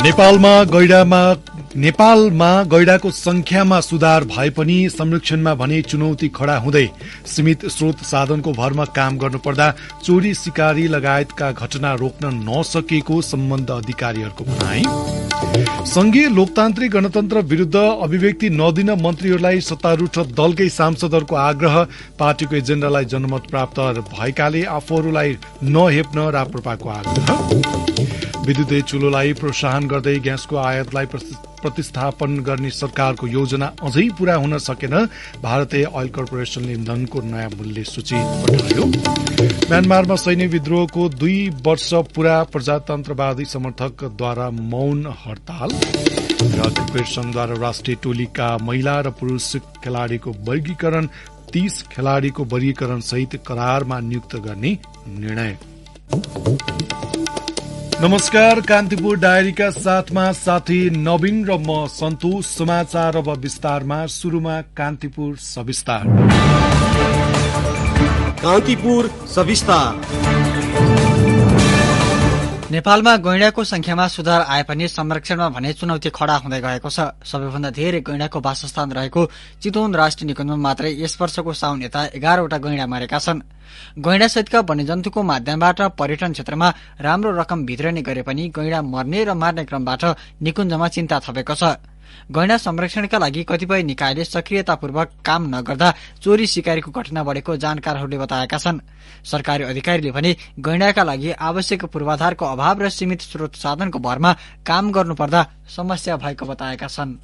नेपालमा गैंडाको संख्यामा सुधार भए पनि संरक्षणमा भने चुनौती खडा हुँदै सीमित स्रोत साधनको भरमा काम गर्नुपर्दा चोरी सिकारी लगायतका घटना रोक्न नसकेको सम्बन्ध अधिकारीहरूको भनाई। संघीय लोकतान्त्रिक गणतन्त्र विरुद्ध अभिव्यक्ति नदिन मन्त्रीहरूलाई सत्तारूढ दलकै सांसदहरूको आग्रह। पार्टीको एजेन्डालाई जनमत प्राप्त भएकाले आफूहरूलाई नहेप्न राप्रपाको आग्रह। विद्युतीय चुलोलाई प्रोत्साहन गर्दै ग्यासको आयातलाई प्रतिस्थापन गर्ने सरकारको योजना अझै पूरा हुन सकेन। भारतीय ऑयल कर्पोरेशनले इन्धनको नयाँ मूल्य सूची पठायो। म्यानमारमा सैन्य विद्रोहको 2 वर्ष पूरा, प्रजातन्त्रवादी समर्थकद्वारा मौन हडताल। र क्रिकेट संघद्वारा राष्ट्रिय टोलीका महिला र पुरूष खेलाड़ीको वर्गीकरण, 30 खेलाड़ीको वर्गीकरण सहित करारमा नियुक्त गर्ने निर्णय। नमस्कार, कान्तिपुर डायरीका साथमा साथी नवीन र म सन्तोष। समाचार अब विस्तारमा। सुरुमा कान्तिपुर सविस्तार। कान्तिपुर सविस्तार। नेपालमा गैंडाको संख्यामा सुधार आए पनि संरक्षणमा भने चुनौती खडा हुँदै गएको छ। सबैभन्दा धेरै गैंडाको वासस्थान रहेको चितवन राष्ट्रिय निकुञ्जमा मात्रै यस वर्षको साउन यता 11 वटा गैंडा मरेका छन्। गैंडासहितका वन्यजन्तुको माध्यमबाट पर्यटन क्षेत्रमा राम्रो रकम भित्रने गरे पनि गैंडा मर्ने र मार्ने क्रमबाट निकुञ्जमा चिन्ता थपेको छ। गैंडा संरक्षणका लागि कतिपय निकायले सक्रियतापूर्वक काम नगर्दा चोरी सिकारीको घटना बढेको जानकारहरूले बताएका छन्। सरकारी अधिकारीले भने गैंडाका लागि आवश्यक पूर्वाधारको अभाव र सीमित स्रोत साधनको भरमा काम गर्नुपर्दा समस्या भएको बताएका छन्।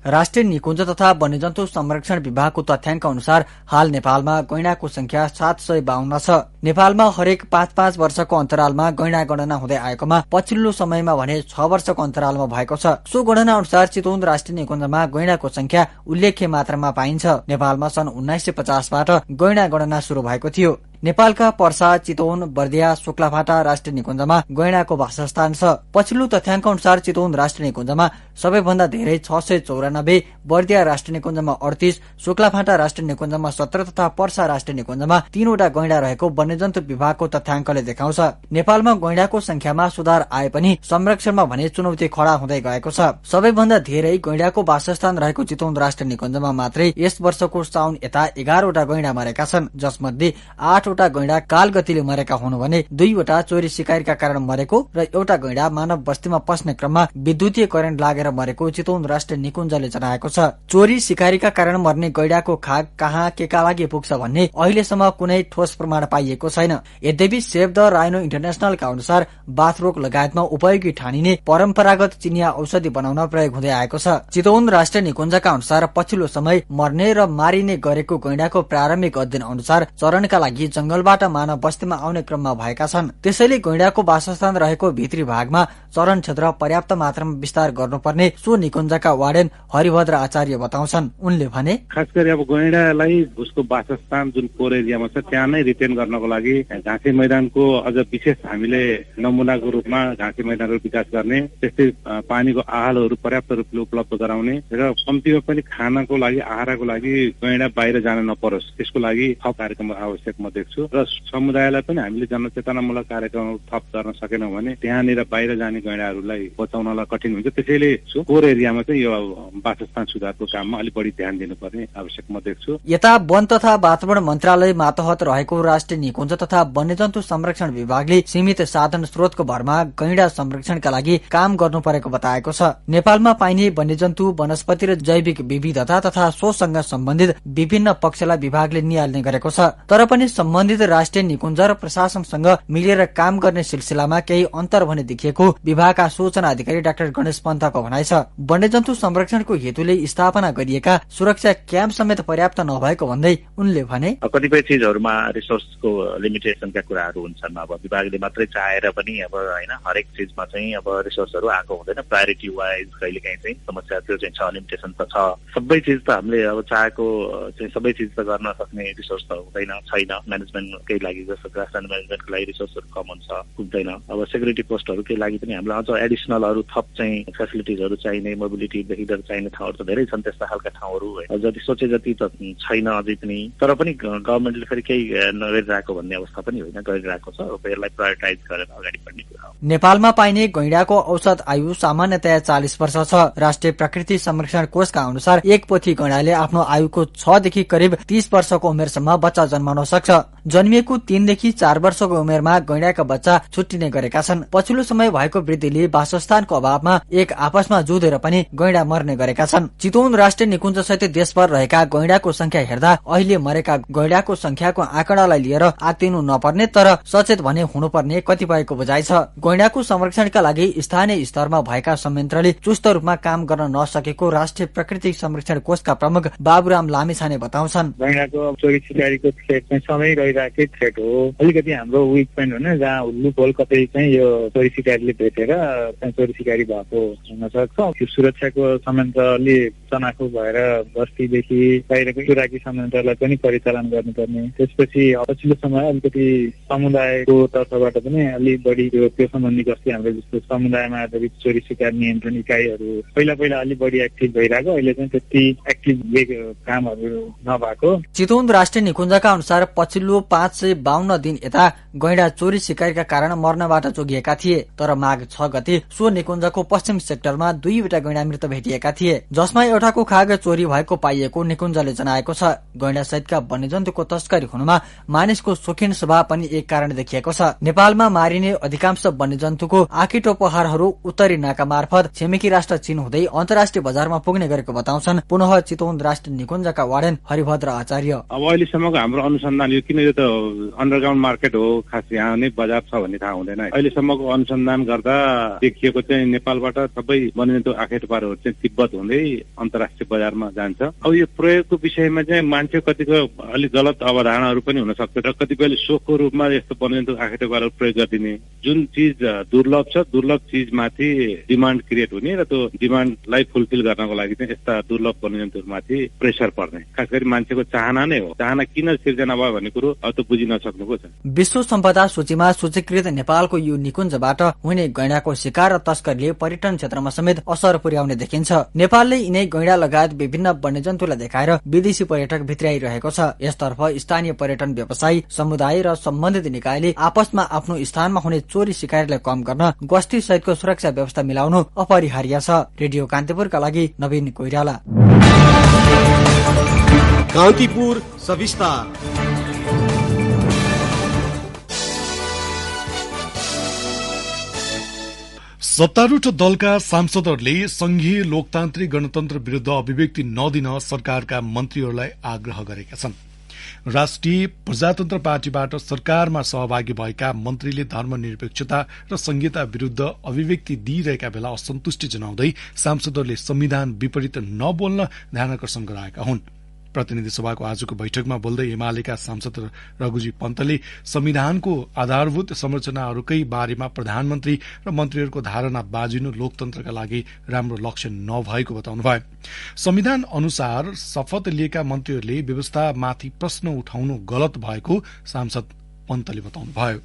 राष्ट्रिय निकुञ्ज तथा वन्यजन्तु संरक्षण विभागको तथ्याङ्क अनुसार हाल नेपालमा गैंडाको संख्या 752 छ। नेपालमा हरेक 5-5 वर्षको अन्तरालमा गैंडा गणना हुँदै आएकोमा पछिल्लो समयमा भने 6 वर्षको अन्तरालमा भएको छ। सो गणना अनुसार चितवन राष्ट्रिय निकुञ्जमा गैंडाको संख्या उल्लेख्य मात्रामा पाइन्छ। नेपालमा सन् 1950 बाट गैंडा गणना शुरू भएको थियो। नेपालका पर्सा, चितवन, बर्दिया, शुक्लाफाटा राष्ट्रिय निकुञ्जमा गैंडाको वासस्थान छ। पछिल्लो तथ्याङ्क अनुसार चितवन राष्ट्रिय निकुञ्जमा सबैभन्दा धेरै 694, बर्दिया राष्ट्रिय निकुञ्जमा 38, शुक्लाफाटा राष्ट्रिय निकुञ्जमा 17 तथा पर्सा राष्ट्रिय निकुञ्जमा 3 वटा गैंडा रहेको वन्यजन्तु विभागको तथ्याङ्कले देखाउँछ। नेपालमा गैंडाको संख्यामा सुधार आए पनि संरक्षणमा भने चुनौती खडा हुँदै गएको छ। सबैभन्दा धेरै गैंडाको वासस्थान रहेको चितवन राष्ट्रिय निकुञ्जमा मात्रै यस वर्षको साउन यता 11 वटा गैंडा मरेका छन्, जसमध्ये 8 वटा गैंडा कालगतिले मरेका हुनु भने 2 वटा चोरी सिकारीका कारण मरेको र एउटा गैंडा मानव बस्तीमा पस्ने क्रममा विद्युतीय करेन्ट लागेर मरेको चितवन राष्ट्रिय निकुञ्जले जनाएको छ। चोरी सिकारीका कारण मर्ने गैंडाको खाग कहाँ केका लागि पुग्छ भन्ने अहिलेसम्म कुनै ठोस प्रमाण पाइएको छैन। यद्यपि सेभ द राइनो इन्टरनेशनलका अनुसार बाथरोग लगायतमा उपयोगी ठानिने परम्परागत चिनिया औषधि बनाउन प्रयोग हुँदै आएको छ। चितवन राष्ट्रिय निकुञ्जका अनुसार पछिल्लो समय मर्ने र मारिने गरेको गैंडाको प्रारम्भिक अध्ययन अनुसार चरणका लागि जंगलबाट मानव बस्तीमा आउने क्रममा भएका छन्। त्यसैले गैंडाको वासस्थान रहेको भित्री भागमा चरण क्षेत्र पर्याप्त मात्रामा विस्तार गर्नुपर्ने सो निकुञ्जका वार्डेन हरिभद्र आचार्य बताउँछन्। उनले भने खास गरी अब गैंडालाई उसको वासस्थान जुन कोर एरियामा छ त्यहाँ नै रिटेन गर्नको लागि घाँसे मैदानको अझ विशेष हामीले नमुनाको रूपमा घाँसे मैदानहरू विकास गर्ने, त्यस्तै पानीको आहालहरू पर्याप्त रूपले उपलब्ध गराउने र कम्तीमा पनि खानको लागि आहारको लागि गैंडा बाहिर जान नपरोस् त्यसको लागि थप कार्यक्रम आवश्यक म देख्छु। र समुदायलाई पनि हामीले जनचेतनामूलक कार्यक्रमहरू थप गर्न सकेनौँ भने त्यहाँनिर बाहिर जाने गैंडाहरूलाई बचाउनलाई कठिन हुन्छ। त्यसैले कोर एरियामा चाहिँ यो वासस्थान सुधारको काममा अलिक बढी ध्यान दिनुपर्ने आवश्यक म देख्छु। यता वन तथा वातावरण मन्त्रालय मातहत रहेको राष्ट्रिय निकुञ्ज तथा वन्यजन्तु संरक्षण विभागले सीमित साधन स्रोतको भरमा गैंडा संरक्षणका लागि काम गर्नु परेको बताएको छ। नेपालमा पाइने वन्यजन्तु, वनस्पति र जैविक विविधता तथा सोसँग सम्बन्धित विभिन्न पक्षलाई विभागले निहाल्ने गरेको छ। तर पनि सम्बन्धित राष्ट्रिय निकुञ्ज र प्रशासनसँग मिलेर काम गर्ने सिलसिलामा केही अन्तर भने देखिएको विभागका सूचना अधिकारी डाक्टर गणेश पन्तको भनाइ छ। वन्यजन्तु संरक्षणको हेतुले स्थापना गरिएका सुरक्षा क्याम्प समेत पर्याप्त नभएको भन्दै उनले भने कतिपय चिजहरूमा रिसोर्सको लिमिटेसनका कुराहरू हुन्छन्। अब विभागले मात्रै चाहेर पनि अब हैन हरेक चिजमा चाहिँ अब रिसोर्सहरू आएको हुँदैन। प्रायोरिटी वाइज कहिलेकाहीँ चाहिँ समस्या त्यो चाहिँ छ, लिमिटेसन त छ। सबै चिज त हामीले अब चाहेको चाहिँ सबै चिज त गर्न सक्ने रिसोर्स त हुँदैन, छैन। म्यानेजमेन्टकै लागि जस्तो ग्रासल्यान्ड म्यानेजमेन्टको लागि रिसोर्सहरू कम हुन्छ, पुग्दैन। अब सेक्युरिटी पोस्टहरूकै लागि पनि हामीलाई अझ एडिसनल अरू थप चाहिँ फेसिलिटिजहरू चाहिने, मोबिलिटी भेहिकल चाहिने ठाउँहरू त धेरै छन्, त्यस्ता खालका ठाउँहरू जति सोचे जति त छैन अझै पनि। तर पनि गभर्मेन्टले फेरि केही नगरिरहेको भन्ने अवस्था पनि होइन, गरिरहेको छ। अब यसलाई प्रायोरिटाइज गरेर अगाडि बढ्ने कुरा हो। नेपालमा पाइने गैंडाको औसत आयु सामान्यतया 40 वर्ष छ। राष्ट्रिय प्रकृति संरक्षण कोषका अनुसार एक पोथी गैंडाले आफ्नो आयुको 6 देखि करिब 30 वर्षको उमेरसम्म बच्चा जन्माउन सक्छ। जन्मिएको 3 देखि 4 वर्षको उमेरमा गैंडाका बच्चा छुट्टिने गरेका छन्। पछिल्लो समय भएको वृद्धिले वासस्थानको अभावमा एक आपसमा जुधेर पनि गैंडा मर्ने गरेका छन्। चितवन राष्ट्रिय निकुञ्ज सहित देशभर रहेका गैंडाको संख्या हेर्दा अहिले मरेका गैंडाको संख्याको आँकडालाई लिएर आत्तिनु नपर्ने तर सचेत भने हुनुपर्ने कतिपयको बुझाइ छ। गैंडाको संरक्षणका लागि स्थानीय स्तरमा भएका संयन्त्रले चुस्त रूपमा काम गर्न नसकेको राष्ट्रिय प्रकृति संरक्षण कोषका प्रमुख बाबुराम लामिछाने बताउँछन्। गैंडाको चोरी सिकारीको थ्रेट चाहिँ सधैँ रहिरहेकै थ्रेट हो। अलिकति हाम्रो विक पोइन्ट होइन, जहाँ लुप होल कतै चाहिँ यो चोरी सिकारीले भेटेर चाहिँ चोरी सिकारी भएको हुन सक्छ। सुरक्षाको संयन्त्रले चनाखो भएर बस्तीदेखि बाहिरको चुराकी संयन्त्रलाई पनि परिचालन गर्नुपर्ने। त्यसपछि पछिल्लो समय अलिकति समुदायको तर्फबाट पनि अलिक बढी त्यो सम्बन्धी गस्ती हाम्रो जस्तो समुदायमा आधारित चोरी सिकार नियन्त्रण इकाइहरू पहिला अलिक बढी एक्टिभ भइरहेको, अहिले चाहिँ त्यति एक्टिभ कामहरू नभएको। चितवन राष्ट्रिय निकुञ्जका अनुसार पछिल्लो 552 दिन यता गैंडा चोरी सिकारीका कारण मर्नबाट जोगिएका थिए। तर माघ 6 गते सो निकुञ्जको पश्चिम सेक्टरमा 2वटा गैंडा मृत भेटिएका थिए, जसमा एउटाको खाग चोरी भएको पाइएको निकुञ्जले जनाएको छ। गैंडा सहितका वन्यजन्तुको तस्करी हुनुमा मानिसको शौखिन स्वभाव पनि एक कारण देखिएको छ। नेपालमा मारिने अधिकांश वन्यजन्तुको आँखीटो पहाड़हरू उत्तरी नाका मार्फत छिमेकी राष्ट्र चीन हुँदै अन्तर्राष्ट्रिय बजारमा पुग्ने गरेको बताउँछन् पुनः चितवन राष्ट्रिय निकुञ्जका वार्डन हरिभद्र आचार्य। अब अहिलेसम्मको हाम्रो अनुसन्धान यो किन यो त अन्डरग्राउन्ड मार्केट हो, खास यहाँ नै बजार छ भन्ने थाहा हुँदैन। अहिलेसम्मको अनुसन्धान गर्दा देखिएको चाहिँ नेपालबाट सबै वन्यजन्तु आँखेटो पहाड़हरू चाहिँ तिब्बत हुँदै अन्तर्राष्ट्रिय बजारमा जान्छ। अब यो प्रयोगको विषयमा चाहिँ मान्छे कतिको अलिक गलत अवधारणाहरू पनि हुन सक्छ र कतिपयले सोखको रूपमा यस्तो वन्यजन्तु आँखेटो पहाड़हरू प्रयोग गरिदिने। जुन चिज दुर्लभ छ, दुर्लभ चिजमाथि डिमान्ड क्रिएट हुने र त्यो डिमान्डलाई फुलफिल गर्नको लागि चाहिँ यस्ता दुर्लभ वन्यजन्तुहरूमाथि प्रेसर पर्ने। खास गरी मान्छेको चाहना नै हो। चाहना किन सिर्जना भयो भन्ने कुरो अब त बुझिन सक्नुको छ। विश्व सम्पदा सूचीमा सूचीकृत नेपालको यो निकुञ्जबाट हुने गैंडाको शिकार र तस्करीले पर्यटन क्षेत्रमा समेत असर पुर्याउने देखिन्छ। नेपालले यिनै गैंडा लगायत विभिन्न वन्यजन्तुलाई देखाएर विदेशी पर्यटक भित्राइरहेको छ। यसतर्फ स्थानीय पर्यटन व्यवसायी, समुदाय र सम्बन्धित निकायले आपसमा आफ्नो स्थानमा हुने चोरी सिकारीलाई कम गर्न गस्ती सहितको सुरक्षा व्यवस्था मिलाउनु अपरिहार्य छ। रेडियो कान्तिपुरका लागि नवीन कोइराला। कान्तिपुर सविस्तार। सत्तारूढ दलका सांसदहरूले संघीय लोकतान्त्रिक गणतन्त्र विरूद्ध अभिव्यक्ति नदिन सरकारका मन्त्रीहरूलाई आग्रह गरेका छन्। राष्ट्रिय प्रजातन्त्र पार्टीबाट सरकारमा सहभागी भएका मन्त्रीले धर्मनिरपेक्षता र संहिता विरूद्ध अभिव्यक्ति दिइरहेका बेला असन्तुष्टि जनाउँदै सांसदहरूले संविधान विपरीत नबोल्न ध्यानाकर्षण गराएका हुन्। प्रतिनिधि सभाको आजको बैठकमा बोल्दै एमालेका सांसद रघुजी पन्तले संविधानको आधारभूत संरचनाहरूकै बारेमा प्रधानमन्त्री र मन्त्रीहरूको धारणा बाजिनु लोकतन्त्रका लागि राम्रो लक्षण नभएको बताउनुभयो। संविधान अनुसार शपथ लिएका मन्त्रीहरूले व्यवस्थामाथि प्रश्न उठाउनु गलत भएको सांसद पन्तले बताउनुभयो।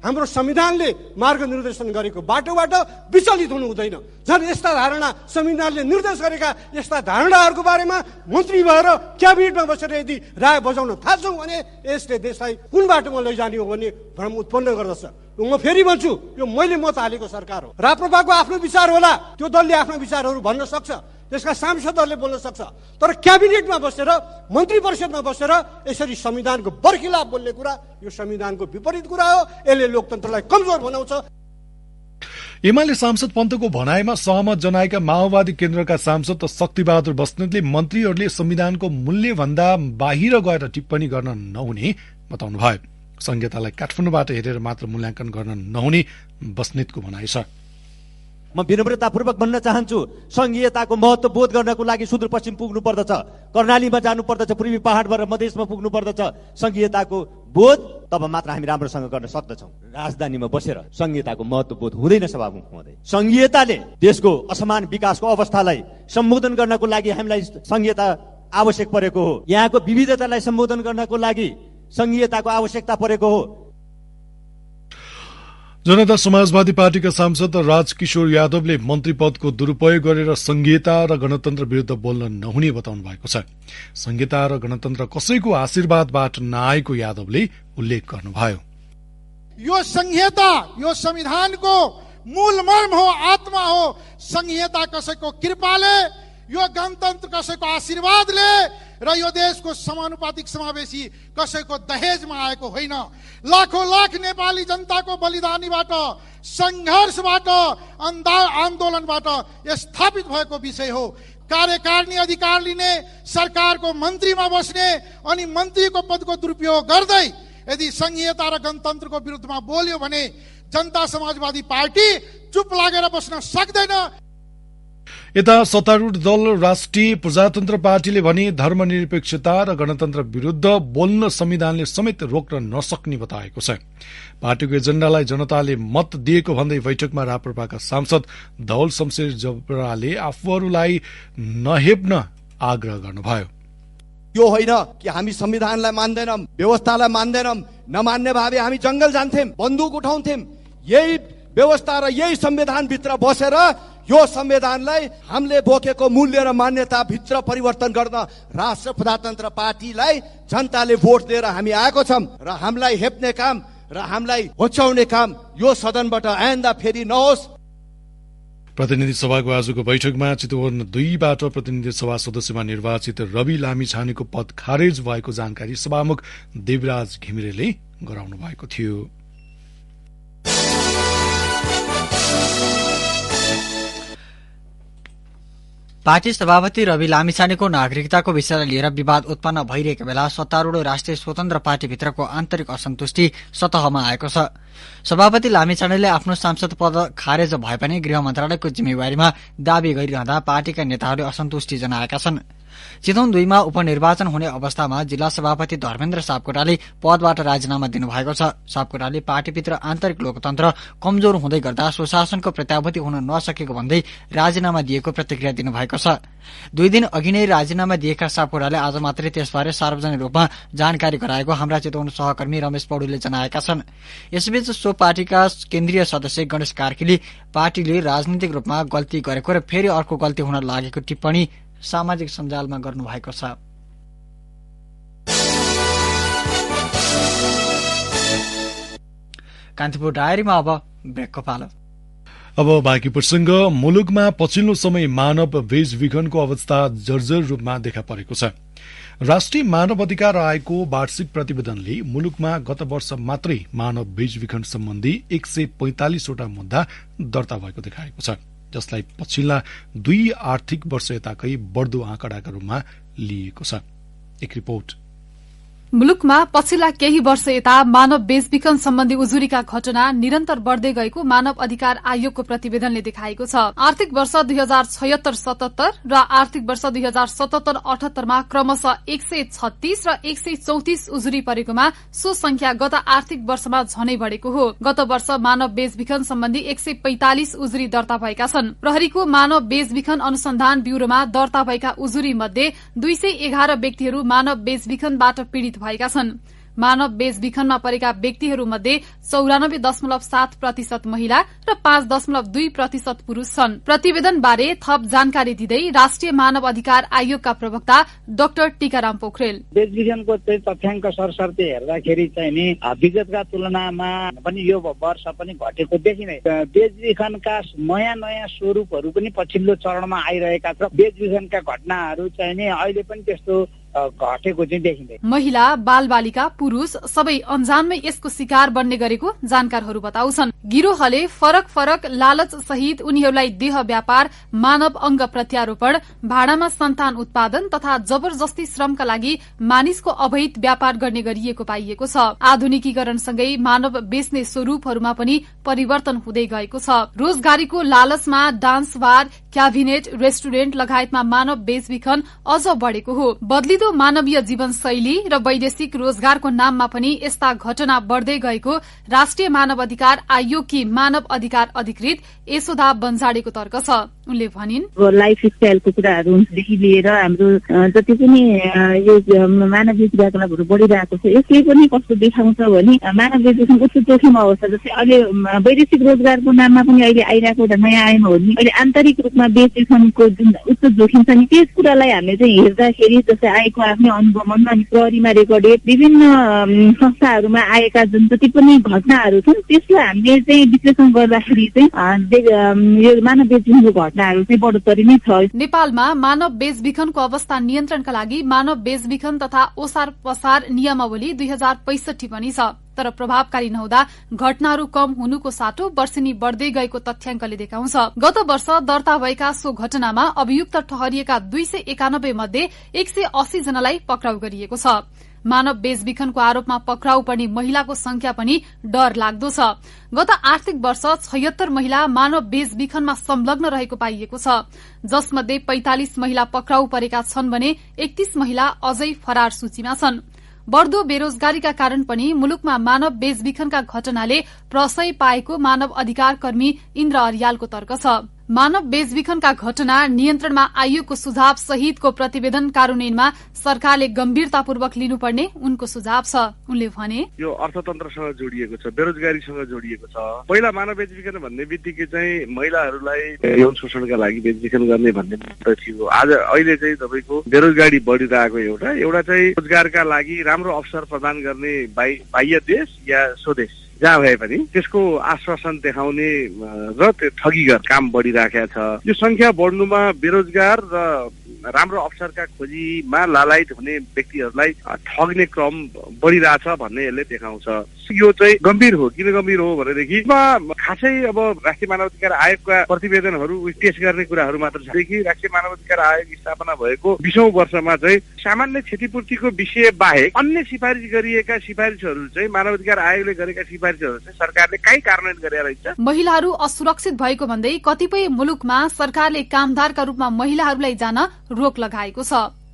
हाम्रो संविधानले मार्गनिर्देशन गरेको बाटोबाट विचलित हुनु हुँदैन। झन् यस्ता धारणा संविधानले निर्देश गरेका यस्ता धारणाहरूको बारेमा मन्त्री भएर क्याबिनेटमा बसेर यदि राय बजाउन थाल्छौँ भने यसले देशलाई कुन बाटोमा लैजाने हो भन्ने भ्रम उत्पन्न गर्दछ। म फेरि भन्छु, यो मैले मत हालेको सरकार हो। राप्रपाको आफ्नो विचार होला, त्यो दलले आफ्ना विचारहरू भन्न सक्छ, त्यसका सांसदहरूले बोल्न सक्छ। तर क्याबिनेटमा बसेर, मन्त्री परिषदमा बसेर यसरी संविधानको बर्खिलाफ बोल्ने कुरा यो संविधानको विपरीत कुरा हो। यसले लोकतन्त्रलाई कमजोर बनाउँछ। एमाले सांसद पन्तको भनाइमा सहमत जनाएका माओवादी केन्द्रका सांसद शक्तिबहादुर बस्नेतले मन्त्रीहरूले संविधानको मूल्यभन्दा बाहिर गएर टिप्पणी गर्न नहुने बताउनुभयो। संहितालाई काठमाडौँबाट हेरेर मात्र मूल्याङ्कन गर्न नहुने बस्नेतको भनाइ छ। म विनम्रतापूर्वक भन्न चाहन्छु, संघीयताको महत्व बोध गर्नको लागि सुदूरपश्चिम पुग्नु पर्दछ, कर्णालीमा जानु पर्दछ, पूर्वी पहाडबाट मधेसमा पुग्नु पर्दछ। संघीयताको बोध तब मात्र हामी राम्रोसँग गर्न सक्दछौँ। राजधानीमा बसेर संघीयताको महत्व बोध हुँदैन सभामुख महोदय। संघीयताले देशको असमान विकासको अवस्थालाई सम्बोधन गर्नको लागि हामीलाई संघीयता आवश्यक परेको हो। यहाँको विविधतालाई सम्बोधन गर्नको लागि संघीयताको आवश्यकता परेको हो। जनता समाजवादी पार्टीका सांसद राजकिशोर यादवले मन्त्री पदको दुरूपयोग गरेर संघीयता र गणतन्त्र विरूद्ध बोल्न नहुने बताउनु भएको छ। संघीयता र गणतन्त्र कसैको आशीर्वादबाट नआएको यादवले उल्लेख गर्नुभयो। यो संघीयता यो संविधानको मूल मर्म हो, आत्मा हो। संघीयता कसैको कृपाले, यो गणतन्त्र कसैको आशीर्वादले र यो देशको समानुपातिक समावेशी कसैको दहेजमा आएको होइन। लाखौं लाख नेपाली जनताको बलिदानीबाट, संघर्षबाट, आन्दोलनबाट स्थापित भएको विषय हो। कार्यकारिणी अधिकार लिने, सरकारको मन्त्रीमा बस्ने अनि मन्त्रीको पदको दुरुपयोग गर्दै यदि संघीयता र गणतन्त्रको विरुद्धमा बोल्यो भने जनता समाजवादी पार्टी चुप लागेर बस्न सक्दैन। यता सत्तारूढ दल राष्ट्रिय प्रजातन्त्र पार्टीले भने धर्मनिरपेक्षता र गणतन्त्र विरूद्ध बोल्न संविधानले समेत रोक्न नसक्ने बताएको छ। पार्टीको एजेण्डालाई जनताले मत दिएको भन्दै बैठकमा राप्रपाका सांसद धवल शमशेर जबराले आफूहरूलाई नहेप्न आग्रह गर्नुभयो। यो होइन कि हामी संविधानलाई मान्दैनौं, व्यवस्थालाई मान्दैनौं। नमान्ने भावे हामी जंगल जान्थ्यौं, बन्दुक उठाउँथ्यौं। यही व्यवस्था र यही संविधानभित्र बसेर यो संविधानलाई हामीले बोकेको मूल्य र मान्यता भित्र परिवर्तन गर्न राष्ट्र प्रजातन्त्र पार्टीलाई जनताले भोट दिएर हामी आएको छौं र हामीलाई हेप्ने काम र हामीलाई होच्याउने काम यो सदनबाट आइन्दा फेरि नहोस्। प्रतिनिधि सभाको आजको बैठकमा चितवन 2बाट प्रतिनिधि सभा सदस्यमा निर्वाचित रवि लामिछानेको पद खारेज भएको जानकारी सभामुख देवराज घिमिरेले गराउनु भएको थियो। पार्टी सभापति रवि लामिछानेको नागरिकताको विषयलाई लिएर विवाद उत्पन्न भइरहेको बेला सत्तारूढ राष्ट्रिय स्वतन्त्र पार्टीभित्रको आन्तरिक असन्तुष्टि सतहमा आएको छ। सभापति लामिछानेले आफ्नो सांसद पद खारेज भए पनि गृह मन्त्रालयको जिम्मेवारीमा दावी गरिरहँदा पार्टीका नेताहरूले असन्तुष्टि जनाएका छन्। चितवन 2मा उपनिर्वाचन हुने अवस्थामा जिल्ला सभापति धर्मेन्द्र सापकोटाले पदबाट राजीनामा दिनुभएको छ। सापकोटाले पार्टीभित्र आन्तरिक लोकतन्त्र कमजोर हुँदै गर्दा सुशासनको प्रत्याभूति हुन नसकेको भन्दै राजीनामा दिएको प्रतिक्रिया दिनुभएको छ। 2 दिन अघि नै राजीनामा दिएका सापकोटाले आज मात्रै त्यसबारे सार्वजनिक रूपमा जानकारी गराएको हाम्रा चितवन सहकर्मी रमेश पौडेलले जनाएका छन्। यसबीच सो पार्टीका केन्द्रीय सदस्य गणेश कार्कीले पार्टीले राजनीतिक रूपमा गल्ती गरेको र फेरि अर्को गल्ती हुन लागेको टिप्पणी सामाजिक सञ्जालमा गर्नुभएको छ। कान्तिपुर डायरीमा अब ब्रेकको पालो। अब बाँकी प्रसंग। मुलुकमा पछिल्लो समय मानव बेचबिखनको अवस्था जर्जर रूपमा देखा परेको छ। राष्ट्रिय मानव अधिकार आयोगको वार्षिक प्रतिवेदनले मुलुकमा गत वर्ष मात्रै मानव बेचबिखन सम्बन्धी 145 वटा मुद्दा दर्ता भएको देखाएको छ, जसलाई पछिल्ला 2 आर्थिक वर्ष यताकै बढ्दो आँकडाका रूपमा लिएको छ। एक रिपोर्ट। मुलुकमा पछिल्ला केही वर्ष यता मानव बेचबिखन सम्बन्धी उजुरीका घटना निरन्तर बढ्दै गएको मानव अधिकार आयोगको प्रतिवेदनले देखाएको छ। आर्थिक वर्ष 2076-77 र आर्थिक वर्ष 2077-78 मा क्रमशः 136 र 134 उजुरी परेकोमा सो संख्या गत आर्थिक वर्षमा झनै बढेको हो। गत वर्ष मानव बेचबिखन सम्बन्धी 145 उजुरी दर्ता भएका छन्। प्रहरीको मानव बेचबिखन अनुसन्धान ब्यूरोमा दर्ता भएका उजुरी मध्ये 211 व्यक्तिहरू मानव बेचबिखनबाट पीड़ित भएका छन्। मानव बेचबिखनमा परेका व्यक्तिहरू मध्ये 94.7% महिला र 5.2% पुरूष छन्। प्रतिवेदन बारे थप जानकारी दिँदै राष्ट्रिय मानव अधिकार आयोगका प्रवक्ता डाक्टर टीकाराम पोखरेल, बेचबिखनको चाहिँ तथ्याङ्क सरसर्ती हेर्दाखेरि चाहिँ नि विगतका तुलनामा पनि यो वर्ष पनि घटेको देखिने। बेचबिखनका नयाँ नयाँ स्वरूपहरू पनि पछिल्लो चरणमा आइरहेका छ। बेचबिखनका घटनाहरू चाहिँ नि अहिले पनि त्यस्तो घटेको चाहिँ देखिँदैन। महिला, बालबालिका, पुरूष सबै अन्जानमै यसको शिकार बन्ने गरेको जानकारहरू बताउँछन्। गिरोहले फरक फरक लालच सहित उनीहरूलाई देह व्यापार, मानव अंग प्रत्यारोपण, भाडामा सन्तान उत्पादन तथा जबरजस्ती श्रमका लागि मानिसको अवैध व्यापार गर्ने गरिएको पाइएको छ। आधुनिकीकरणसँगै मानव बेच्ने स्वरूपहरूमा पनि परिवर्तन हुँदै गएको छ। रोजगारीको लालचमा डान्स बार, क्याबिनेट, रेस्टुरेन्ट लगायतमा मानव बेचबिखन अझ बढेको हो। बदलिदो मानवीय जीवनशैली र वैदेशिक रोजगारको नाममा पनि यस्ता घटना बढ्दै गएको राष्ट्रिय मानव अधिकार आयोगकी मानव अधिकार अधिकृत यशोदा बन्जाडेको तर्क छ। उनले भनिन्, लाइफ स्टाइलको कुराहरूदेखि लिएर हाम्रो जति पनि यो मानव बेच क्रियाकलापहरू बढिरहेको छ, यसले पनि कस्तो देखाउँछ भने मानव बेचको उच्च जोखिम अवस्था, जस्तै अहिले वैदेशिक रोजगारको नाममा पनि अहिले आइरहेको एउटा नयाँ आयाम हो नि, अहिले आन्तरिक रूपमा बेचबिखनको जुन उच्च जोखिम छ नि, त्यस कुरालाई हामीले चाहिँ हेर्दाखेरि जस्तै आएको आफ्नै अनुभवमा अनि प्रहरीमा रेकर्डेड विभिन्न संस्थाहरूमा आएका जुन जति पनि घटनाहरू छन् त्यसलाई हामीले चाहिँ विश्लेषण गर्दाखेरि चाहिँ यो मानव बेचबिखनको घटनाहरू चाहिँ बढोत्तरी नै छ। नेपालमा मानव बेचबिखनको अवस्था नियन्त्रणका लागि मानव बेचबिखन तथा ओसार पसार नियमावली 2065 पनि छ, तर प्रभावकारी नहुँदा घटनाहरू कम हुनुको साटो वर्षेनी बढ्दै गएको तथ्याङ्कले देखाउँछ। गत वर्ष दर्ता भएका सो घटनामा अभियुक्त ठहरिएका 291 मध्ये 180 जनालाई पक्राउ गरिएको छ। मानव बेचबिखनको आरोपमा पक्राउ पर्ने महिलाको संख्या पनि डर लाग्दो छ। गत आर्थिक वर्ष 76 महिला मानव बेचबिखनमा संलग्न रहेको पाइएको छ, जसमध्ये 45 महिला पक्राउ परेका छन् भने 31 महिला अझै फरार सूचीमा छन्। बढ़दो बेरोजगारीका कारण पनि मुलुकमा मानव बेचबिखनका घटनाले प्रशय पाएको मानव अधिकार कर्मी इन्द्र अर्यालको तर्क छ। मानव बेचबिखनका घटना नियन्त्रणमा आयोगको सुझाव सहितको प्रतिवेदन कार्यान्वयनमा सरकारले गम्भीरतापूर्वक लिनुपर्ने उनको सुझाव छ। उनले भने, यो अर्थतन्त्रसँग जोडिएको छ, बेरोजगारीसँग जोडिएको छ। पहिला मानव बेचबिखन भन्ने बित्तिकै चाहिँ महिलाहरूलाई यौन शोषणका लागि बेचबिखन गर्ने भन्ने मात्र थियो। अहिले चाहिँ तपाईँको बेरोजगारी बढिरहेको एउटा चाहिँ रोजगारका लागि राम्रो अवसर प्रदान गर्ने बाह्य देश या स्वदेश जहाँ भए पनि त्यसको आश्वासन देखाउने र ठगी गर्ने काम बढिराखेको छ। यो संख्या बढ्नुमा बेरोजगार र राम्रो अवसरका खोजीमा लालायित हुने व्यक्तिहरूलाई ठग्ने क्रम बढिरहेछ भन्ने यसले देखाउँछ। यो चाहिँ गम्भीर हो। किन गम्भीर हो भनेदेखि खासै अब राष्ट्रिय मानवाधिकार आयोगका प्रतिवेदनहरू पेश गर्ने कुराहरू मात्र छ। राष्ट्रिय मानवाधिकार आयोग स्थापना भएको 20औं वर्षमा चाहिँ सामान्य क्षतिपूर्तिको विषय बाहेक अन्य सिफारिस गरिएका सिफारिसहरू चाहिँ मानवाधिकार आयोगले गरेका सिफारिसहरू चाहिँ सरकारले कहीँ कार्यान्वयन गरेर रहेछ। महिलाहरू असुरक्षित भएको भन्दै कतिपय मुलुकमा सरकारले कामदारका रूपमा महिलाहरूलाई जान रोक लगाएको छ।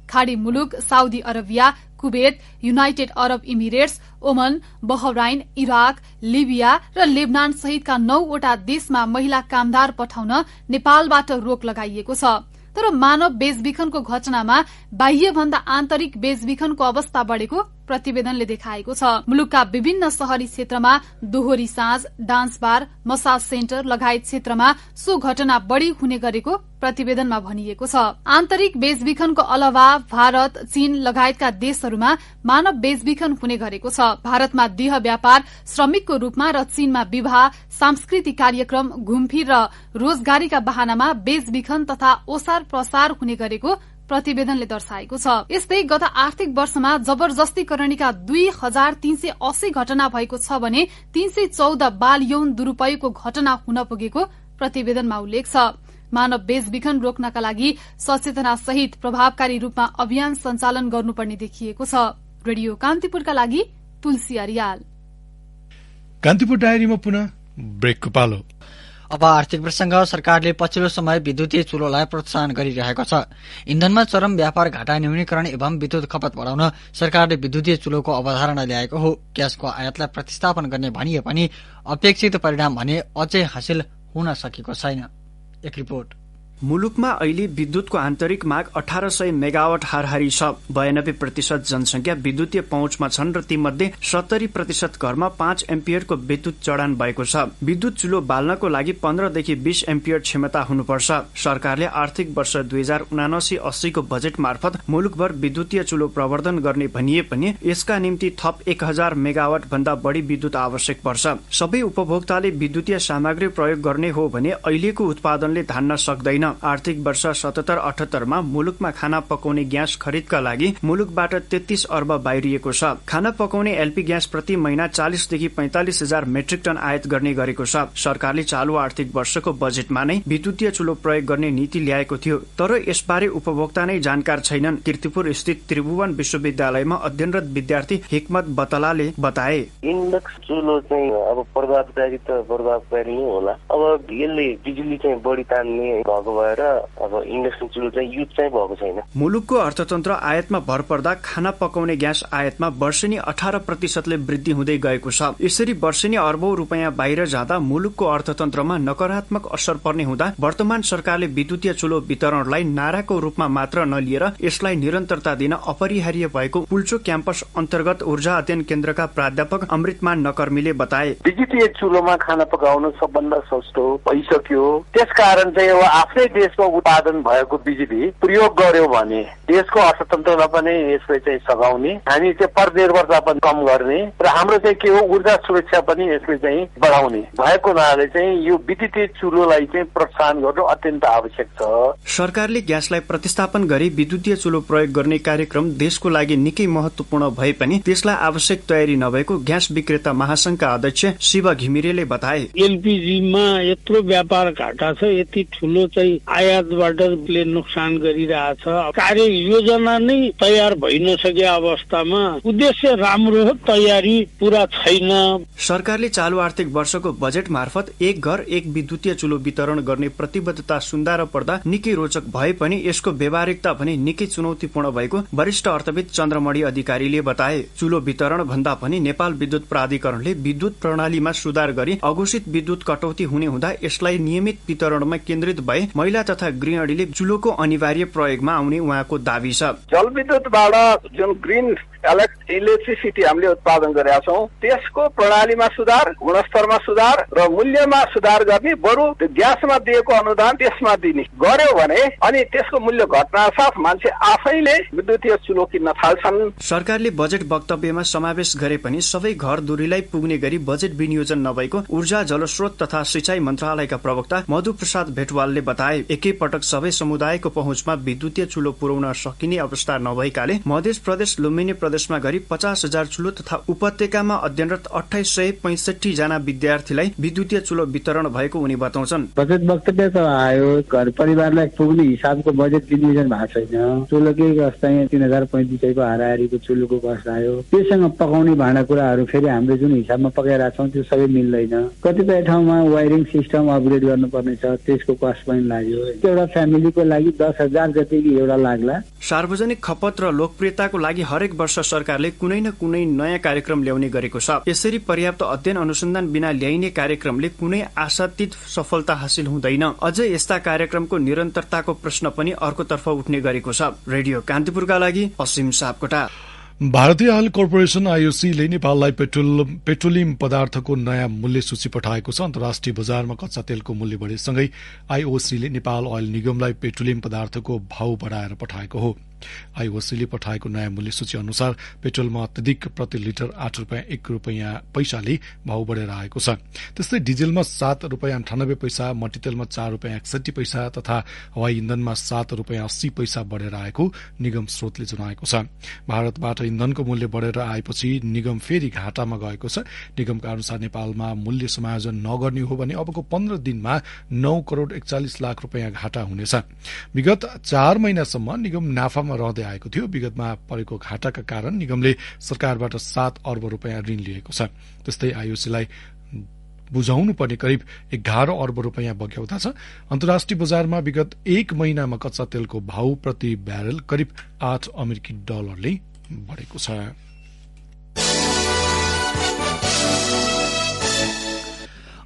खाडी मुलुक Saudi Arabia, Kuwait, United Arab Emirates, Oman, Bahrain, Iraq, Libya र लेबनान सहितका 9 वटा देशमा महिला कामदार पठाउन नेपालबाट रोक लगाइएको छ। तर मानव बेचबिखनको घटनामा बाह्यभन्दा आन्तरिक बेचबिखनको अवस्था बढेको प्रतिवेदनले देखाएको छ। मुलुकका विभिन्न शहरी क्षेत्रमा दोहोरी साँझ, डान्स बार, मसाज सेन्टर लगायत क्षेत्रमा सो घटना बढ़ी हुने गरेको प्रतिवेदनमा भनिएको छ। आन्तरिक बेचबिखनको अलावा भारत, चीन लगायतका देशहरूमा मानव बेचबिखन हुने गरेको छ। भारतमा देह व्यापार श्रमिकको रूपमा र चीनमा विवाह, सांस्कृतिक कार्यक्रम, घुमफिर र रोजगारीका बहानामा बेचबिखन तथा ओसार प्रसार हुने गरेको प्रतिवेदनले दर्शाएको छ। यस्तै गत आर्थिक वर्षमा जबरजस्तीकरणीका 2380 घटना भएको छ भने 314 बाल यौन दुरूपयोगको घटना हुन पुगेको प्रतिवेदनमा उल्लेख छ। मानव बेचबिखन रोक्नका लागि सचेतना सहित प्रभावकारी रूपमा अभियान सञ्चालन गर्नुपर्ने देखिएको छ। रेडियो कान्तिपुरका लागि तुलसी अर्याल। कान्तिपुर डायरीमा पुनः ब्रेकको पालो। अब आर्थिक प्रसंग। सरकारले पछिल्लो समय विद्युतीय चुलोलाई प्रोत्साहन गरिरहेको छ। इन्धनमा चरम व्यापार घाटा न्यूनीकरण एवं विद्युत खपत बढाउन सरकारले विद्युतीय चुलोको अवधारणा ल्याएको हो। ग्यासको आयातलाई प्रतिस्थापन गर्ने भनिए पनि अपेक्षित परिणाम भने अझै हासिल हुन सकेको छैन। एक रिपोर्ट। मुलुकमा अहिले विद्युतको आन्तरिक माग 1800 मेगावाट हाराहारी छ। 92% जनसंख्या विद्युतीय पहुँचमा छन् र तीमध्ये 70% घरमा 5 एम्पियरको विद्युत जडान भएको छ। विद्युत चुलो बाल्नको लागि 15 देखि 20 एम्पियर क्षमता हुनुपर्छ। सरकारले आर्थिक वर्ष 2079-80 को बजेट मार्फत मुलुकभर विद्युतीय चुलो प्रवर्धन गर्ने भनिए पनि यसका निम्ति थप 1000 मेगावाट भन्दा बढी विद्युत आवश्यक पर्छ। सबै उपभोक्ताले विद्युतीय सामग्री प्रयोग गर्ने हो भने अहिलेको उत्पादनले धान्न सक्दैन। आर्थिक वर्ष 77-78 मा मुलुकमा खाना पकाउने ग्यास खरिदका लागि मुलुकबाट 33 अर्ब बाहिरिएको छ। खाना पकाउने एलपी ग्यास प्रति महिना 40 देखि 45 हजार मेट्रिक टन आयात गर्ने गरेको छ। सरकारले चालु आर्थिक वर्षको बजेटमा नै विद्युतीय चुलो प्रयोग गर्ने नीति ल्याएको थियो, तर यसबारे उपभोक्ता नै जानकार छैनन्। कीर्तिपुर स्थित त्रिभुवन विश्वविद्यालयमा अध्ययनरत विद्यार्थी हिक्मत बतलाले बताए, इन्डक्सन चुलो चाहिँ अब प्रभावकारी त प्रभावकारी नै होला। अब यसले बिजुली चाहिँ बढी तान्ने भएको भएर अब इन्डक्सन चुलो चाहिँ युज चाहिँ भएको छैन। मुलुकको अर्थतन्त्र आयातमा भर पर्दा खाना पकाउने ग्यास आयातमा वर्षेनी 18% वृद्धि हुँदै गएको छ। यसरी वर्षेनी अर्बौं रुपियाँ बाहिर जाँदा मुलुकको अर्थतन्त्रमा नकारात्मक असर पर्ने हुँदा वर्तमान सरकारले विद्युतीय चुलो वितरणलाई नाराको रूपमा मात्र नलिएर यसलाई निरन्तरता दिन अपरिहार्य भएको पुल्चोक क्याम्पस अन्तर्गत ऊर्जा अध्ययन केन्द्रका प्राध्यापक अमृतमान नकर्मीले बताए। विद्युतीय चुलोमा खाना पकाउनु सबभन्दा सस्तो भइसक्यो। त्यसकारण चाहिँ अब आफ्नै देशमा उत्पादन भएको बिजुली प्रयोग गर्यो भने देशको अर्थतन्त्रलाई पनि यसले चाहिँ सघाउने, हामी चाहिँ परनिर्भरता पनि कम गर्ने र हाम्रो चाहिँ के हो ऊर्जा सुरक्षा पनि यसले चाहिँ बढाउने भएको हुनाले चाहिँ यो विद्युतीय चुलोलाई चाहिँ प्रोत्साहन गर्नु अत्यन्त आवश्यक छ। सरकारले ग्यासलाई प्रतिस्थापन गरी विद्युतीय चुलो प्रयोग गर्ने कार्यक्रम देशको लागि निकै महत्वपूर्ण भए पनि त्यसलाई आवश्यक तयारी नभएको ग्यास विक्रेता महासंघका अध्यक्ष शिव घिमिरेले बताए। एलपीजीमा यत्रो व्यापार घाटा छ, यति ठुलो चाहिँ आयातबाट नोक्सान गरिरहेछ। कार्य योजना नै तयार भइ नसके अवस्थामा उद्देश्य राम्रो हो, तयारी पूरा छैन। सरकारले चालू आर्थिक वर्षको बजेट मार्फत एक घर एक विद्युतीय चुलो वितरण गर्ने प्रतिबद्धता सुन्दा र पर्दा निकै रोचक भए पनि यसको व्यावहारिकता पनि निकै चुनौतीपूर्ण भएको वरिष्ठ अर्थविद चन्द्रमणि अधिकारीले बताए। चुलो वितरण भन्दा पनि नेपाल विद्युत प्राधिकरणले विद्युत प्रणालीमा सुधार गरी अघोषित विद्युत कटौती हुने हुँदा यसलाई नियमित वितरणमा केन्द्रित भए महिला तथा गृहिणीले चुलोको अनिवार्य प्रयोगमा आउने उहाँको दावी छ। जलविद्युतबाट जुन ग्रिन इलेक्ट्रिसिटी हामीले उत्पादन गरेका छौँ त्यसको प्रणालीमा सुधार, गुणस्तरमा सुधार र मूल्यमा सुधार गर्ने, बरु त्यो ग्यासमा दिएको अनुदान त्यसमा दिने गर्यो भने अनि त्यसको मूल्य घट्न साथ मान्छे आफैले विद्युतीय चुलो किन्न थाल्छन्। सरकारले बजेट वक्तव्यमा समावेश गरे पनि सबै घर दूरीलाई पुग्ने गरी बजेट विनियोजन नभएको ऊर्जा जलस्रोत तथा सिंचाई मन्त्रालयका प्रवक्ता मधु प्रसाद भेटवालले बताए। एकैपटक सबै समुदायको पहुँचमा विद्युतीय चुलो पुर्याउन सकिने अवस्था नभएकाले मध्य प्रदेश लुम्बिनी प्रदेशमा गरी 50,000 चुलो तथा उपत्यकामा अध्ययनरत 2865 जना विद्यार्थीलाई विद्युतीय चुलो वितरण भएको उनी बताउँछन्। बजेट वक्तव्य त आयो, घर परिवारलाई पुग्ने हिसाबको बजेट विनियोजन भएको छैन। चुलोकै अवस्था 3035 को हाराहारीको चुलोको कस्ट आयो। त्योसँग पकाउने भाँडाकुँडाहरू फेरि हामीले जुन हिसाबमा पकाइरहेका छौँ त्यो सबै मिल्दैन। कतिपय ठाउँमा वायरिङ सिस्टम अपग्रेड गर्नुपर्ने छ, त्यसको कस्ट पनि लाग्यो। एउटा फ्यामिलीको लागि 10,000 जतिको एउटा लाग्ला। सार्वजनिक खपत र लोकप्रियताको लागि हरेक वर्ष सरकारले कुनै न कुनै नयाँ कार्यक्रम ल्याउने गरेको छ। यसरी पर्याप्त अध्ययन अनुसन्धान बिना ल्याइने कार्यक्रमले कुनै आशातीत सफलता हासिल हुँदैन। अझ यस्ता कार्यक्रमको निरन्तरताको प्रश्न पनि अर्कोतर्फ उठ्ने गरेको छ। रेडियो कान्तिपुरका लागि असीम सापकोटा। भारतीय आयल कर्पोरेशन आईओसीले नेपाललाई पेट्रोलियम पदार्थको नयाँ मूल्य सूची पठाएको छ। अन्तर्राष्ट्रिय बजारमा कच्चा तेलको मूल्य बढेसँगै आईओसीले नेपाल ऑयल निगमलाई पेट्रोलियम पदार्थको भाव बढाएर पठाएको हो। आईओसीले पठाएको नयाँ मूल्य सूची अनुसार पेट्रोलमा अत्यधिक प्रति लिटर 8 रुपियाँ 1 रुपियाँ पैसाले भाव बढेर आएको छ। त्यस्तै डिजेलमा 7 रुपियाँ 98 पैसा, मट्टीतेलमा 4 रुपियाँ 61 पैसा तथा हवाई इन्धनमा 7 रुपियाँ 80 पैसा बढेर आएको निगम स्रोतले जनाएको छ। भारतबाट इन्धनको मूल्य बढेर आएपछि निगम फेरि घाटामा गएको छ। निगमका अनुसार नेपालमा मूल्य समायोजन नगर्ने हो भने अबको 15 दिनमा 9 करोड़ 41 लाख रुपियाँ घाटा हुनेछ। विगत 4 महिनासम्म निगम नाफामा रहँदै आएको थियो। विगतमा परेको घाटाका कारण निगमले सरकारबाट 7 अर्ब रुपियाँ ऋण लिएको छ। त्यस्तै आईओसीलाई बुझाउनु पर्ने करिब 11 अर्ब रुपियाँ बग्याउँदा छ। अन्तर्राष्ट्रिय बजारमा विगत 1 महिनामा कच्चा तेलको भाव प्रति ब्यारेल करिब 8 अमेरिकी डलरले बढेको छ।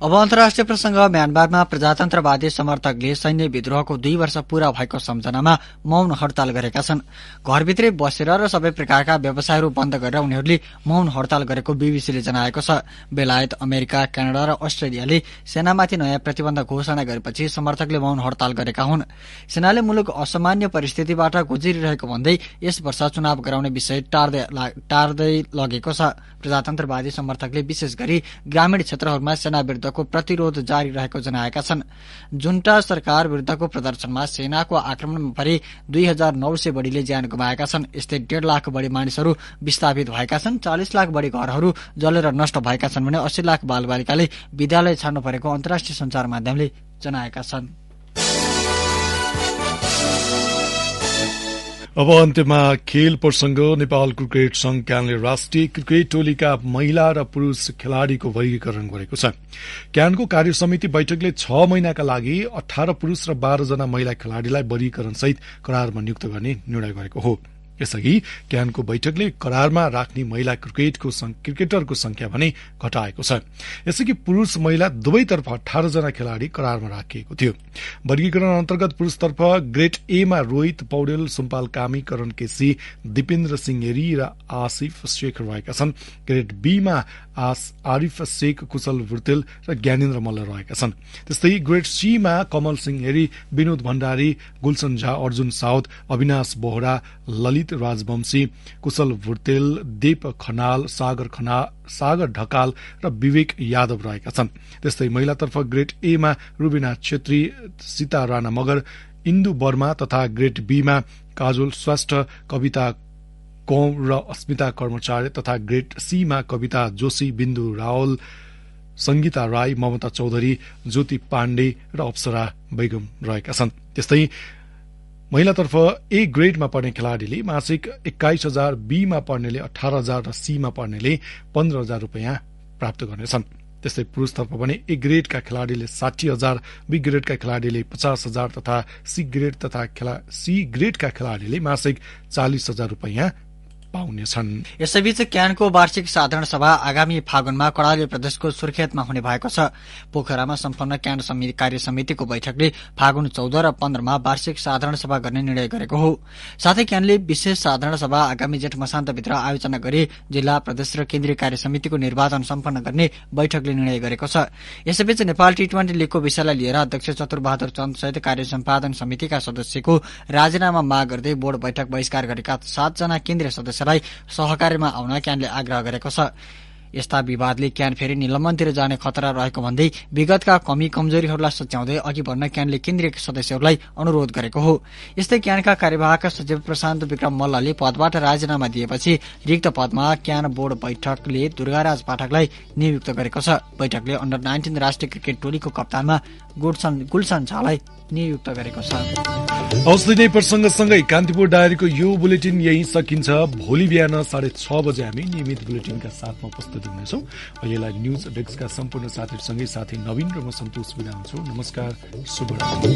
अब अन्तर्राष्ट्रिय प्रसंग म्यानमारमा प्रजातन्त्रवादी समर्थकले सैन्य विद्रोहको 2 वर्ष पूरा भएको सम्झनामा मौन हड़ताल गरेका छन्। घरभित्रै बसेर र सबै प्रकारका व्यवसायहरू बन्द गरेर उनीहरूले मौन हड़ताल गरेको बीबीसीले जनाएको छ। बेलायत, अमेरिका, क्यानाडा र अस्ट्रेलियाले सेनामाथि नयाँ प्रतिबन्ध घोषणा गरेपछि समर्थकले मौन हड़ताल गरेका हुन्। सेनाले मुलुक असामान्य परिस्थितिबाट गुज्रिरहेको भन्दै यस वर्ष चुनाव गराउने विषय टार्दै लगेको छ। प्रजातन्त्रवादी समर्थकले विशेष गरी ग्रामीण क्षेत्रहरूमा सेना विरुद्धको प्रतिरोध जारी रहेको जनाएका छन्। जुन्टा सरकार विरुद्धको प्रदर्शनमा सेनाको आक्रमणमा परि 2900 बढ़ीले ज्यान गुमाएका छन्। यस्तै 1.5 लाख बढ़ी मानिसहरू विस्थापित भएका छन्। 40 लाख बढ़ी घरहरू जलेर नष्ट भएका छन् भने 80 लाख बालबालिकाले विद्यालय छाड्नु परेको अन्तर्राष्ट्रिय सञ्चार माध्यमले जनाएका छन्। अब अन्त्यमा खेल प्रसंग। नेपाल क्रिकेट संघ क्यानले राष्ट्रिय क्रिकेट टोलीका महिला र पुरूष खेलाड़ीको वर्गीकरण गरेको छ। क्यानको कार्य समिति बैठकले 6 महिनाका लागि 18 पुरूष र 12 जना महिला खेलाड़ीलाई वर्गीकरण सहित करारमा नियुक्त गर्ने निर्णय गरेको हो। यसअघि क्यानको बैठकले करारमा राख्ने महिला क्रिकेटरको संख्या भने घटाएको छ। यसअघि पुरूष महिला दुवैतर्फ 18 जना खेलाड़ी करारमा राखिएको थियो। वर्गीकरण अन्तर्गत पुरूषतर्फ ग्रेड ए मा रोहित पौडेल, सुम्पाल कामी, करण केसी, दिपेन्द्र सिंह हेरी र आसिफ शेख रहेका छन्। ग्रेड बी मा आरिफ शेख, कुशल भुर्तेल र ज्ञानेन्द्र मल्ल रहेका छन्। त्यस्तै ग्रेड सी मा कमल सिंह हेरी, विनोद भण्डारी, गुलसन झा, अर्जुन साउद, अविनाश बोहरा, ललित राजवंशी, कुशल भुर्तेल, देव खनाल, सागर ढकाल र विवेक यादव रहेका छन्। त्यस्तै महिलातर्फ ग्रेड ए मा रुबिना छेत्री, सीता राणा मगर, इन्दु वर्मा तथा ग्रेड बी मा काजोल श्रेष्ठ, कविता कौर र अस्मिता कर्मचारी तथा ग्रेड सी मा कविता जोशी, बिन्दु रावल, संगीता राई, ममता चौधरी, ज्योति पाण्डे र अप्सरा बेगम रहेका छन्। त्यस्तै महिलातर्फ ए ग्रेडमा पर्ने खेलाड़ीले मासिक 21,000, बी मा पर्नेले 18,000 र सी मा पर्नेले 15,000 रूपियाँ प्राप्त गर्नेछन्। त्यस्तै पुरूषतर्फ भने ए ग्रेडका खेलाड़ीले 60,000, बी ग्रेडका खेलाड़ीले 50,000 तथा सी ग्रेडका खेलाड़ीले मासिक 40,000 रूपियाँ पाउनेछन्। यसैबीच क्यानको वार्षिक साधारण सभा आगामी फागुनमा कर्णाली प्रदेशको सुर्खेतमा हुने भएको छ। पोखरामा सम्पन्न क्यान कार्य समितिको बैठकले फागुन 14 र 15 मा वार्षिक साधारण सभा गर्ने निर्णय गरेको हो। साथै क्यानले विशेष साधारण सभा आगामी जेठ मसान्तभित्र आयोजना गरी जिल्ला, प्रदेश र केन्द्रीय कार्य समितिको निर्वाचन सम्पन्न गर्ने बैठकले निर्णय गरेको छ। यसैबीच नेपाल टी20 लीगको विषयलाई लिएर अध्यक्ष चतुरबहादुर चन्द सहित कार्य सम्पादन समितिका सदस्यको राजीनामा माग गर्दै बोर्ड बैठक बहिष्कार गरेका 7 जना केन्द्रीय सदस्य सहकार्यमा आउन क्यानले आग्रह गरेको छ। यस्ता विवादले क्यान फेरि निलम्बनतिर जाने खतरा रहेको भन्दै विगतका कमी कमजोरीहरूलाई सच्याउँदै अघि बढ्न क्यानले केन्द्रीय सदस्यहरूलाई अनुरोध गरेको हो। यस्तै क्यानका कार्यवाहक सचिव प्रशान्त विक्रम मल्लले पदबाट राजीनामा दिएपछि रिक्त पदमा क्यान बोर्ड बैठकले दुर्गाराज पाठकलाई नियुक्त गरेको छ। बैठकले अन्डर 19 राष्ट्रिय क्रिकेट टोलीको कप्तानमा गुलसन झालाई नियुक्त गरेको छ। औषधि नै प्रसंगसँगै कान्तिपुर डायरीको यो बुलेटिन यही सकिन्छ। भोलि बिहान 6:30 बजे हामी नियमित बुलेटिनका साथमा उपस्थित हुनेछौं। अहिलेलाई न्यूज डेस्कका सम्पूर्ण साथीहरूसँगै साथी नवीन र म सन्तोष बिदा हुन्छु। नमस्कार, शुभरात्री।